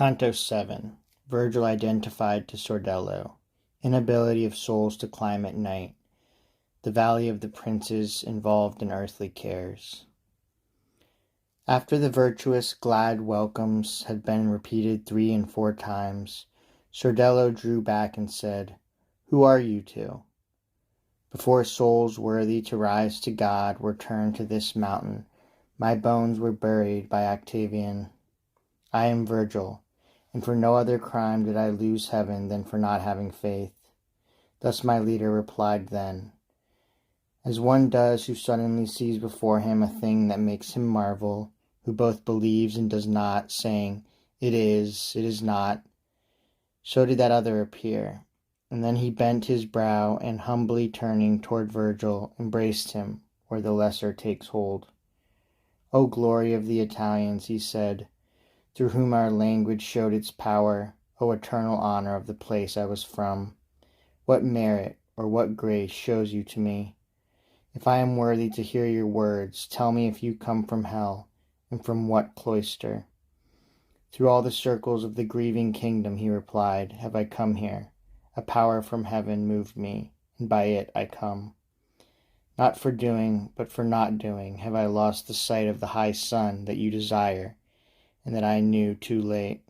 Canto 7. Virgil identified to Sordello. Inability of souls to climb at night. The valley of the princes involved in earthly cares. After the virtuous, glad welcomes had been repeated 3 and 4 times, Sordello drew back and said, "Who are you two?" Before souls worthy to rise to God were turned to this mountain, my bones were buried by Octavian. I am Virgil, and for no other crime did I lose heaven than for not having faith. Thus my leader replied then, as one does who suddenly sees before him a thing that makes him marvel, who both believes and does not, saying, it is not. So did that other appear, and then he bent his brow and humbly turning toward Virgil, embraced him where the lesser takes hold. O glory of the Italians, he said, through whom our language showed its power, O eternal honor of the place I was from, what merit or what grace shows you to me? If I am worthy to hear your words, tell me if you come from hell, and from what cloister? Through all the circles of the grieving kingdom, he replied, have I come here. A power from heaven moved me, and by it I come. Not for doing, but for not doing, have I lost the sight of the high sun that you desire, and that I knew too late.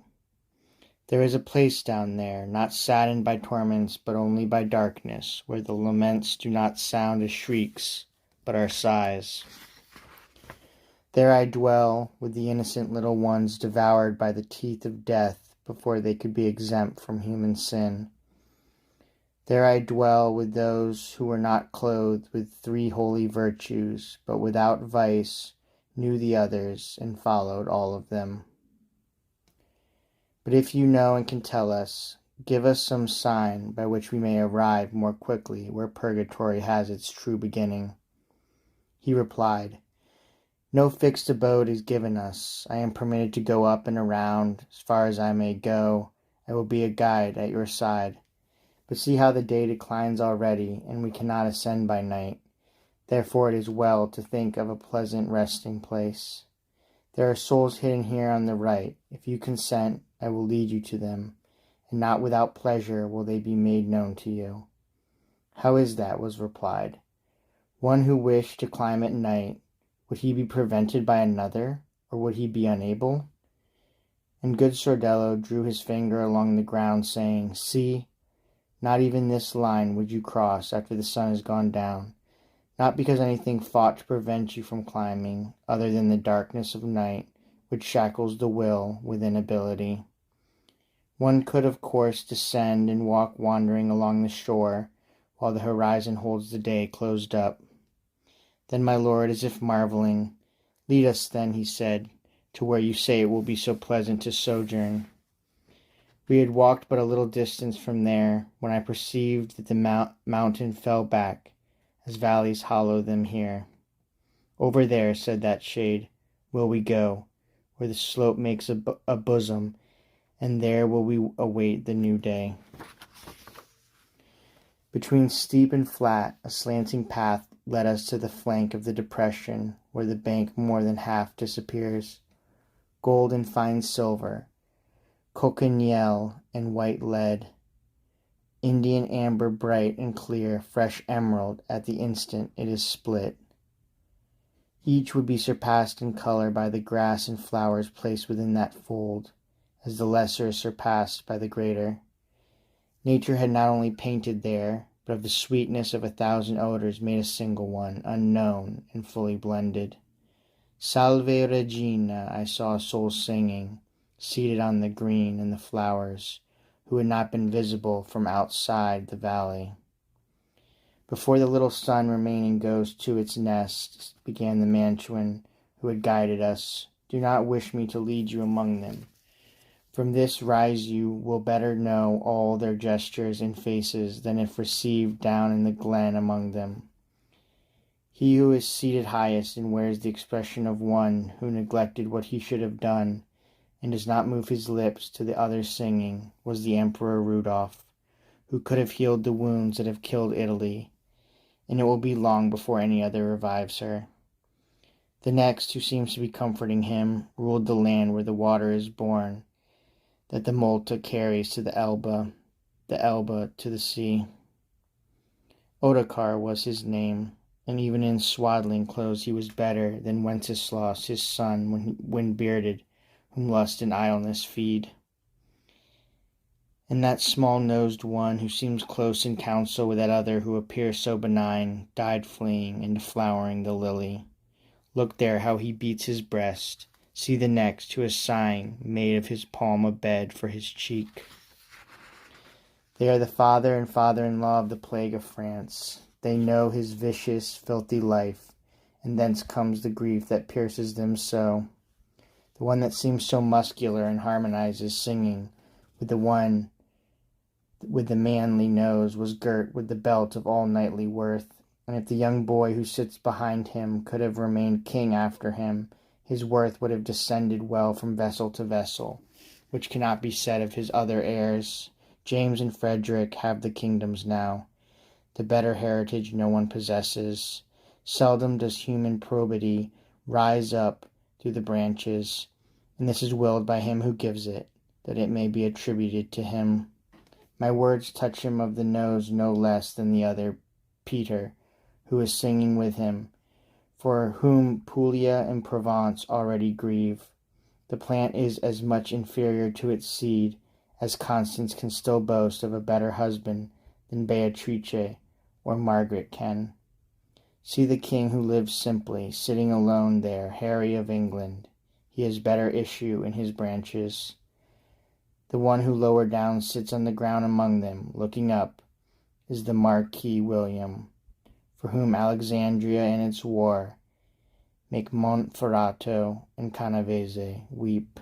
There is a place down there, not saddened by torments, but only by darkness, where the laments do not sound as shrieks, but are sighs. There I dwell with the innocent little ones devoured by the teeth of death before they could be exempt from human sin. There I dwell with those who were not clothed with 3 holy virtues, but without vice, knew the others, and followed all of them. But if you know and can tell us, give us some sign by which we may arrive more quickly where purgatory has its true beginning. He replied, no fixed abode is given us. I am permitted to go up and around as far as I may go. I will be a guide at your side. But see how the day declines already, and we cannot ascend by night. Therefore it is well to think of a pleasant resting place. There are souls hidden here on the right. If you consent, I will lead you to them, and not without pleasure will they be made known to you. How is that? Was replied. One who wished to climb at night, would he be prevented by another, or would he be unable? And good Sordello drew his finger along the ground, saying, see, not even this line would you cross after the sun has gone down, not because anything fought to prevent you from climbing, other than the darkness of night, which shackles the will with inability. One could, of course, descend and walk wandering along the shore, while the horizon holds the day closed up. Then my lord, as if marveling, lead us then, he said, to where you say it will be so pleasant to sojourn. We had walked but a little distance from there, when I perceived that the mountain fell back, as valleys hollow them here. Over there, said that shade, will we go, where the slope makes a bosom, and there will we await the new day. Between steep and flat, a slanting path led us to the flank of the depression, where the bank more than half disappears. Gold and fine silver, cochineal and white lead, Indian amber bright and clear, fresh emerald at the instant it is split. Each would be surpassed in color by the grass and flowers placed within that fold, as the lesser is surpassed by the greater. Nature had not only painted there, but of the sweetness of 1,000 odors made a single one, unknown and fully blended. Salve Regina, I saw souls singing, seated on the green and the flowers, who had not been visible from outside the valley. Before the little sun remaining goes to its nest, began the Mantuan who had guided us, do not wish me to lead you among them. From this rise you will better know all their gestures and faces than if received down in the glen among them. He who is seated highest and wears the expression of one who neglected what he should have done and does not move his lips to the other singing was the Emperor Rudolph, who could have healed the wounds that have killed Italy, and it will be long before any other revives her. The next, who seems to be comforting him, ruled the land where the water is born. that the Multa carries to the Elbe to the sea. Ottokar was his name, and even in swaddling clothes he was better than Wenceslaus his son when bearded, whom lust and idleness feed. And that small-nosed one who seems close in counsel with that other who appears so benign, died fleeing and flowering the lily. Look there how he beats his breast. See the next, who is sighing, made of his palm a bed for his cheek. They are the father and father-in-law of the plague of France. They know his vicious, filthy life, and thence comes the grief that pierces them so. The one that seems so muscular and harmonizes singing with the one with the manly nose was girt with the belt of all knightly worth, and if the young boy who sits behind him could have remained king after him, his worth would have descended well from vessel to vessel, which cannot be said of his other heirs. James and Frederick have the kingdoms now. The better heritage no one possesses. Seldom does human probity rise up through the branches, and this is willed by him who gives it, that it may be attributed to him. My words touch him of the nose no less than the other, Peter, who is singing with him, for whom Puglia and Provence already grieve. The plant is as much inferior to its seed as Constance can still boast of a better husband than Beatrice or Margaret can. See the king who lives simply, sitting alone there, Harry of England. He has better issue in his branches. The one who lower down sits on the ground among them, looking up, is the Marquis William, for whom Alexandria and its war make Monferrato and Canavese weep.